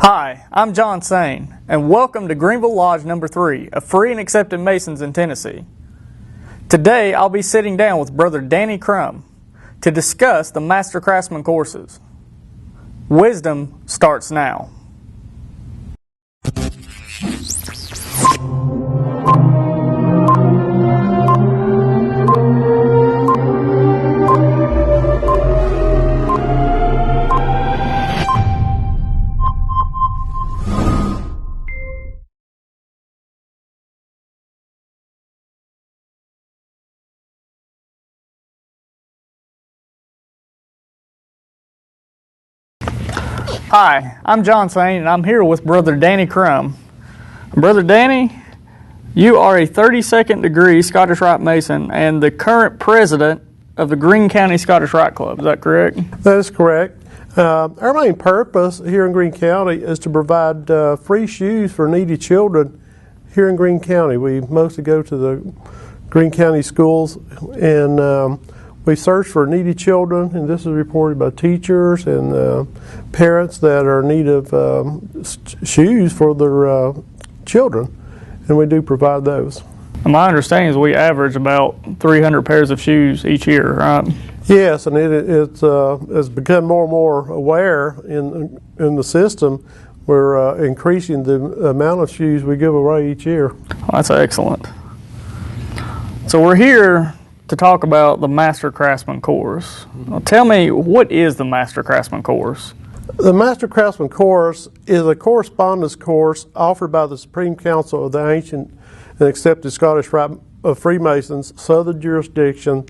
Hi, I'm John Sayne, and welcome to Greeneville Lodge number 3 of free and accepted Masons in Tennessee. Today, I'll be sitting down with Brother Danny Crum to discuss the Master Craftsman courses. Wisdom starts now. Hi, I'm John Sayne, and I'm here with Brother Danny Crum. Brother Danny, you are a 32nd degree Scottish Rite Mason and the current president of the Greene County Scottish Rite Club. Is that correct? That is correct. Our main purpose here in Greene County is to provide free shoes for needy children here in Greene County. We mostly go to the Greene County schools and we search for needy children, and this is reported by teachers and parents that are in need of shoes for their children, and we do provide those. My understanding is we average about 300 pairs of shoes each year, right? Yes, and it's become more and more aware in the system. We're increasing the amount of shoes we give away each year. Well, that's excellent. So we're here to talk about the Master Craftsman Course. Now, tell me, what is the Master Craftsman Course? The Master Craftsman Course is a correspondence course offered by the Supreme Council of the Ancient and Accepted Scottish Rite of Freemasons, Southern Jurisdiction,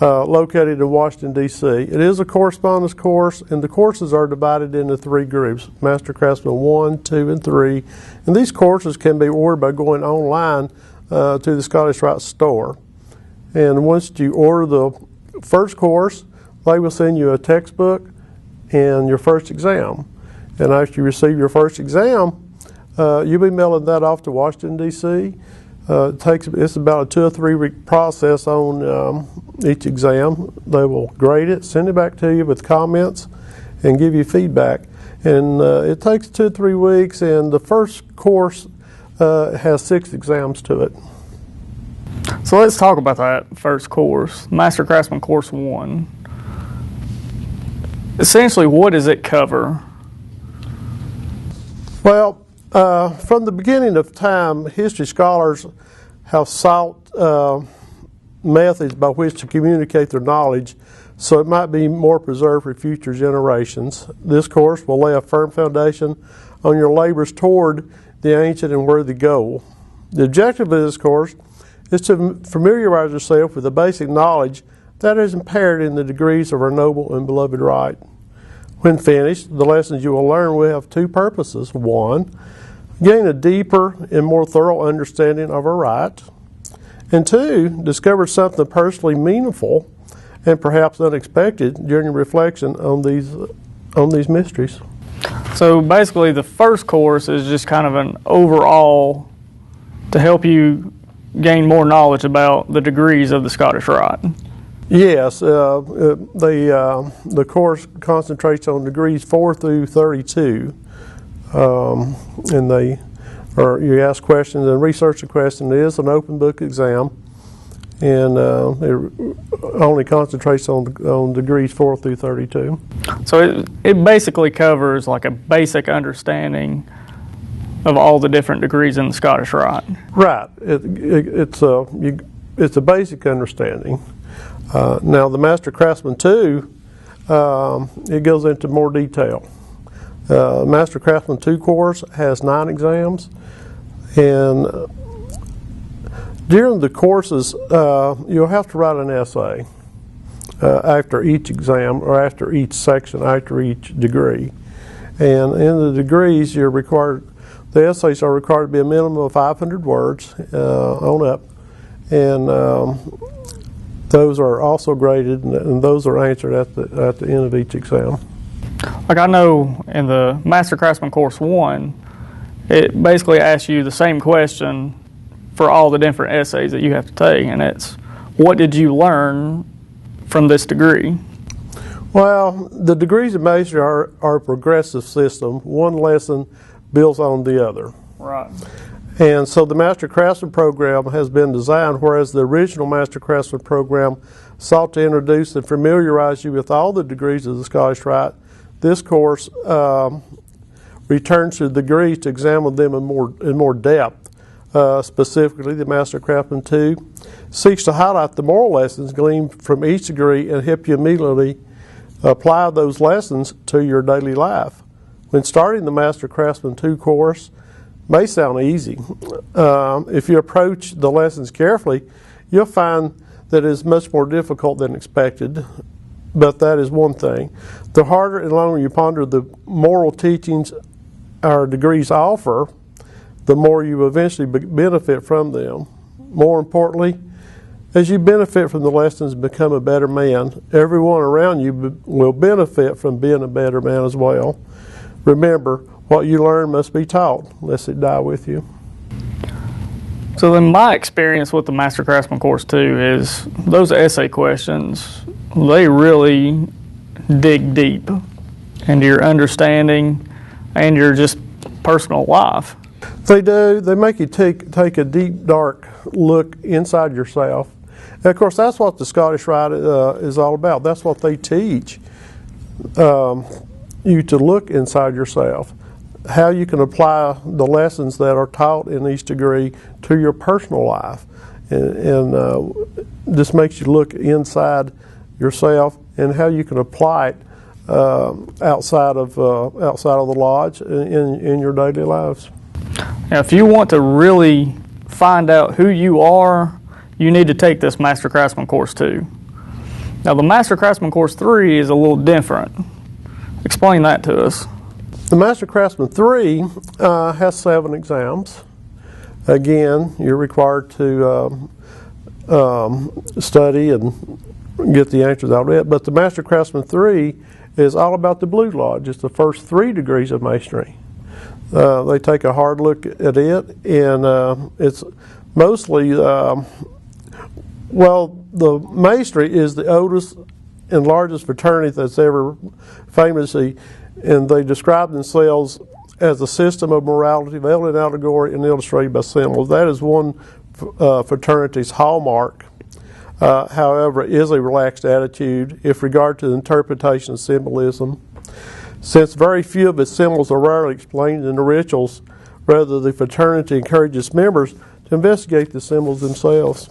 located in Washington, D.C. It is a correspondence course, and the courses are divided into 3 groups, Master Craftsman 1, 2, and 3. And these courses can be ordered by going online to the Scottish Rite store. And once you order the first course, they will send you a textbook and your first exam. And after you receive your first exam, you'll be mailing that off to Washington, D.C. It's about a 2 or 3 week process on each exam. They will grade it, send it back to you with comments, and give you feedback. And it takes 2 or 3 weeks, and the first course has 6 exams to it. So let's talk about that first course, Master Craftsman Course 1. Essentially, what does it cover? Well, from the beginning of time, history scholars have sought methods by which to communicate their knowledge so it might be more preserved for future generations. This course will lay a firm foundation on your labors toward the ancient and worthy goal. The objective of this course is to familiarize yourself with the basic knowledge that is impaired in the degrees of our noble and beloved rite. When finished, the lessons you will learn will have 2 purposes. 1, gain a deeper and more thorough understanding of our rite. And 2, discover something personally meaningful and perhaps unexpected during reflection on these mysteries. So basically, the first course is just kind of an overall to help you gain more knowledge about the degrees of the Scottish Rite. Yes, the course concentrates on degrees 4 through 32, and you ask questions and research the question. It is an open book exam, and it only concentrates on degrees 4 through 32. So it basically covers like a basic understanding of all the different degrees in the Scottish Rite. Right. It's a basic understanding. Now the Master Craftsman 2, it goes into more detail. Master Craftsman 2 course has 9 exams, and during the courses you'll have to write an essay after each exam or after each section, after each degree. And in the degrees the essays are required to be a minimum of 500 words on up, and those are also graded, and those are answered at the end of each exam. Like I know in the Master Craftsman Course 1, it basically asks you the same question for all the different essays that you have to take, and it's, what did you learn from this degree? Well, the degrees of masonry are a progressive system. One lesson builds on the other. Right. And so the Master Craftsman program has been designed, whereas the original Master Craftsman program sought to introduce and familiarize you with all the degrees of the Scottish Rite, this course returns to the degrees to examine them in more depth. Specifically, the Master Craftsman 2 seeks to highlight the moral lessons gleaned from each degree and help you immediately apply those lessons to your daily life. When starting the Master Craftsman 2 course may sound easy. If you approach the lessons carefully, you'll find that it is much more difficult than expected, but that is one thing. The harder and longer you ponder the moral teachings our degrees offer, the more you eventually benefit from them. More importantly, as you benefit from the lessons and become a better man, everyone around you will benefit from being a better man as well. Remember, what you learn must be taught, lest it die with you. So then my experience with the Master Craftsman course too is those essay questions, they really dig deep into your understanding and your just personal life. They do. They make you take a deep, dark look inside yourself. And of course, that's what the Scottish Rite is all about. That's what they teach you to look inside yourself. How you can apply the lessons that are taught in each degree to your personal life. And this makes you look inside yourself and how you can apply it outside of the lodge in your daily lives. Now, if you want to really find out who you are, you need to take this Master Craftsman course too. Now, the Master Craftsman course 3 is a little different. Explain that to us. The Master Craftsman 3 has 7 exams. Again, you're required to study and get the answers out of it. But the Master Craftsman 3 is all about the Blue Lodge. It's the first 3 degrees of masonry. They take a hard look at it, and it's mostly, the masonry is the oldest and largest fraternity that's ever famously, and they describe themselves as a system of morality veiled in allegory and illustrated by symbols. That is one fraternity's hallmark. However, it is a relaxed attitude with regard to the interpretation of symbolism. Since very few of its symbols are rarely explained in the rituals, rather the fraternity encourages members to investigate the symbols themselves.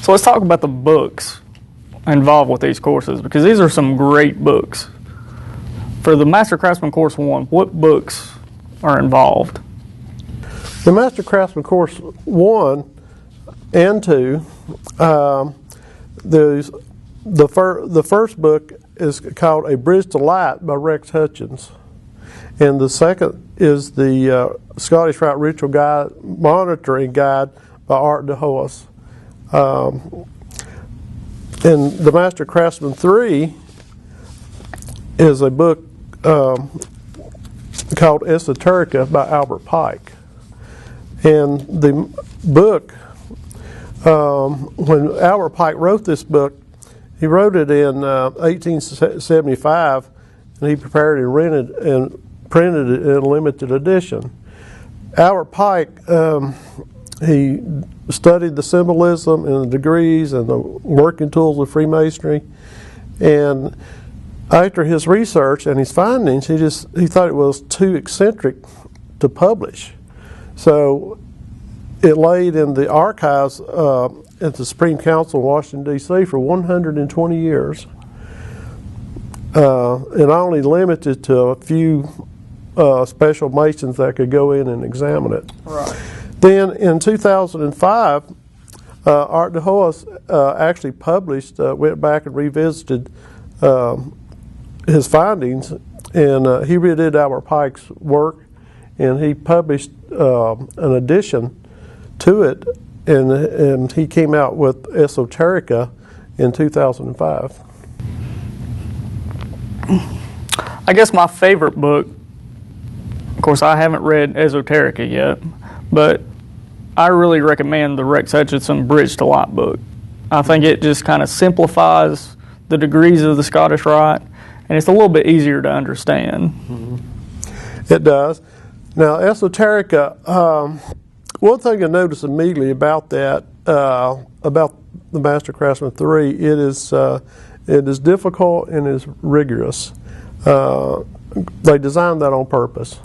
So let's talk about the books involved with these courses, because these are some great books. For the Master Craftsman Course 1, what books are involved? The Master Craftsman Course 1 and 2, the first book is called A Bridge to Light by Rex Hutchins. And the second is the Scottish Rite Ritual Guide, Monitoring Guide by Art de Hoos. And the Master Craftsman 3 is a book called Esoterica by Albert Pike. And the book, when Albert Pike wrote this book, he wrote it in 1875, and he prepared and rented and printed it in a limited edition. Albert Pike, he studied the symbolism and the degrees and the working tools of Freemasonry, and after his research and his findings, he thought it was too eccentric to publish. So it laid in the archives at the Supreme Council in Washington D.C. for 120 years, and only limited to a few special Masons that could go in and examine it. Right. Then in 2005, Art de Hoos actually published, went back and revisited his findings, and he redid Albert Pike's work, and he published an addition to it, and he came out with Esoterica in 2005. I guess my favorite book, of course I haven't read Esoterica yet, but I really recommend the Rex Hutchinson Bridge to Light book. I think it just kind of simplifies the degrees of the Scottish Rite, and it's a little bit easier to understand. It does. Now, esoterica, one thing I noticed immediately about that, about the Master Craftsman 3, it is difficult and is rigorous. They designed that on purpose.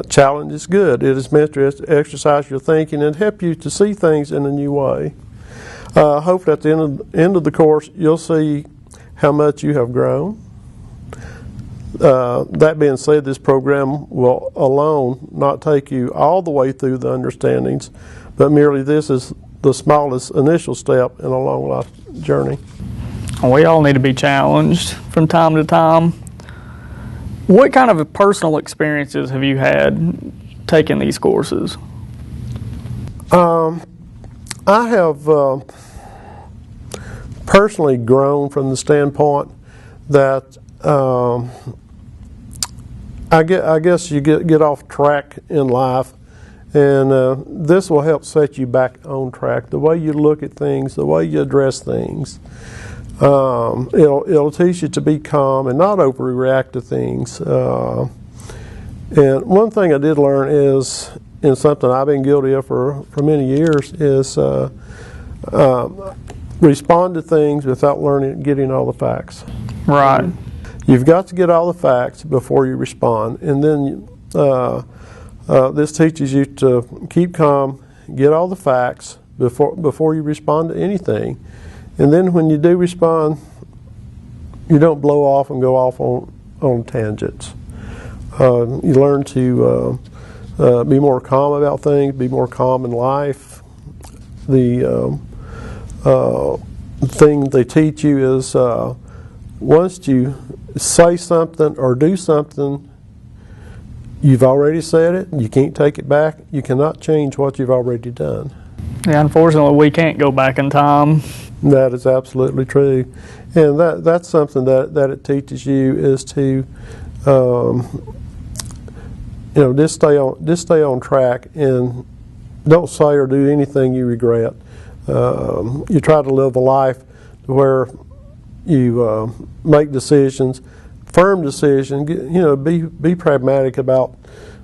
Challenge is good. It is meant to exercise your thinking and help you to see things in a new way. Hopefully at the end of the course, you'll see how much you have grown. That being said, this program will alone not take you all the way through the understandings, but merely this is the smallest initial step in a long life journey. We all need to be challenged from time to time. What kind of personal experiences have you had taking these courses? I have personally grown from the standpoint that I guess you get off track in life, and this will help set you back on track. The way you look at things, the way you address things, it'll teach you to be calm and not overreact to things. And one thing I did learn is, and something I've been guilty of for many years, is respond to things without getting all the facts. Right. You've got to get all the facts before you respond, and then this teaches you to keep calm, get all the facts before you respond to anything, and then when you do respond, you don't blow off and go off on tangents. You learn to be more calm about things, be more calm in life. The thing they teach you is once you say something or do something, you've already said it, you can't take it back, you cannot change what you've already done. Yeah, unfortunately, we can't go back in time. That is absolutely true. And that's something that it teaches you is to just stay on track and don't say or do anything you regret. You try to live a life where you make decisions, firm decisions. Be pragmatic about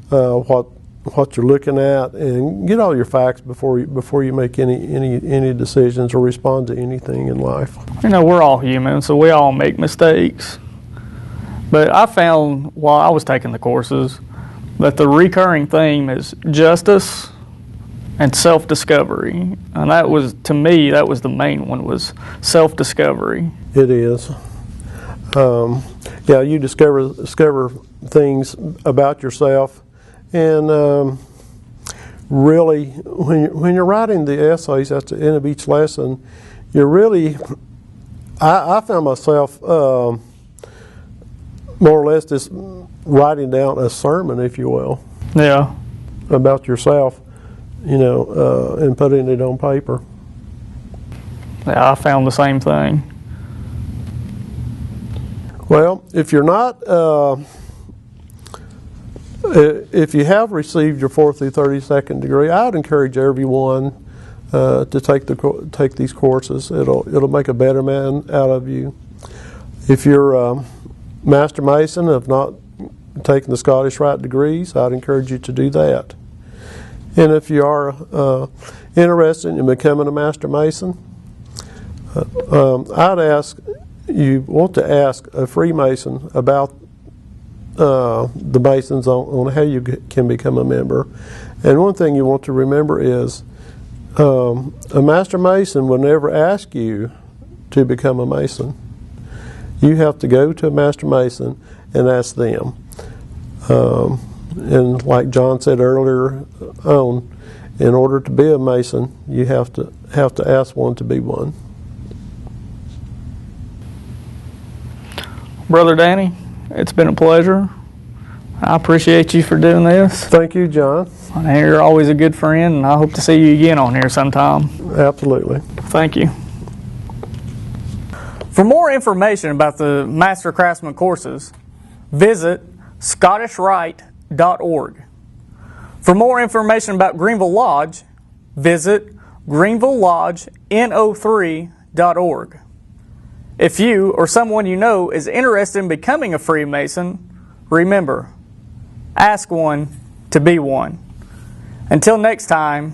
what you're looking at, and get all your facts before you make any decisions or respond to anything in life. We're all human, so we all make mistakes. But I found while I was taking the courses that the recurring theme is justice and self-discovery, and that was, to me, that was the main one, was self-discovery. It is. You discover things about yourself, and really, when you're writing the essays at the end of each lesson, you're really, I found myself more or less just writing down a sermon, if you will. Yeah. About yourself, and putting it on paper. Yeah, I found the same thing. Well, if you're not, if you have received your 4th through 32nd degree, I would encourage everyone to take these courses. It'll make a better man out of you. If you're a Master Mason, have not taken the Scottish Rite degrees, I'd encourage you to do that. And if you are interested in becoming a Master Mason, you want to ask a Freemason about the Masons on how you can become a member. And one thing you want to remember is a Master Mason will never ask you to become a Mason. You have to go to a Master Mason and ask them. And like John said earlier on, in order to be a Mason, you have to ask one to be one. Brother Danny, it's been a pleasure. I appreciate you for doing this. Thank you, John. You're always a good friend, and I hope to see you again on here sometime. Absolutely. Thank you. For more information about the Master Craftsman courses, visit scottishrite.org. For more information about Greeneville Lodge, visit greenevillelodgeno3.org. If you or someone you know is interested in becoming a Freemason, remember, ask one to be one. Until next time,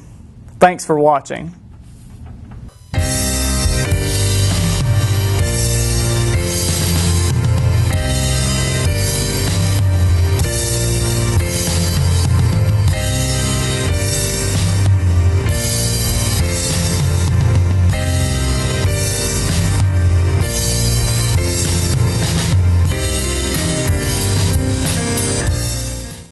thanks for watching.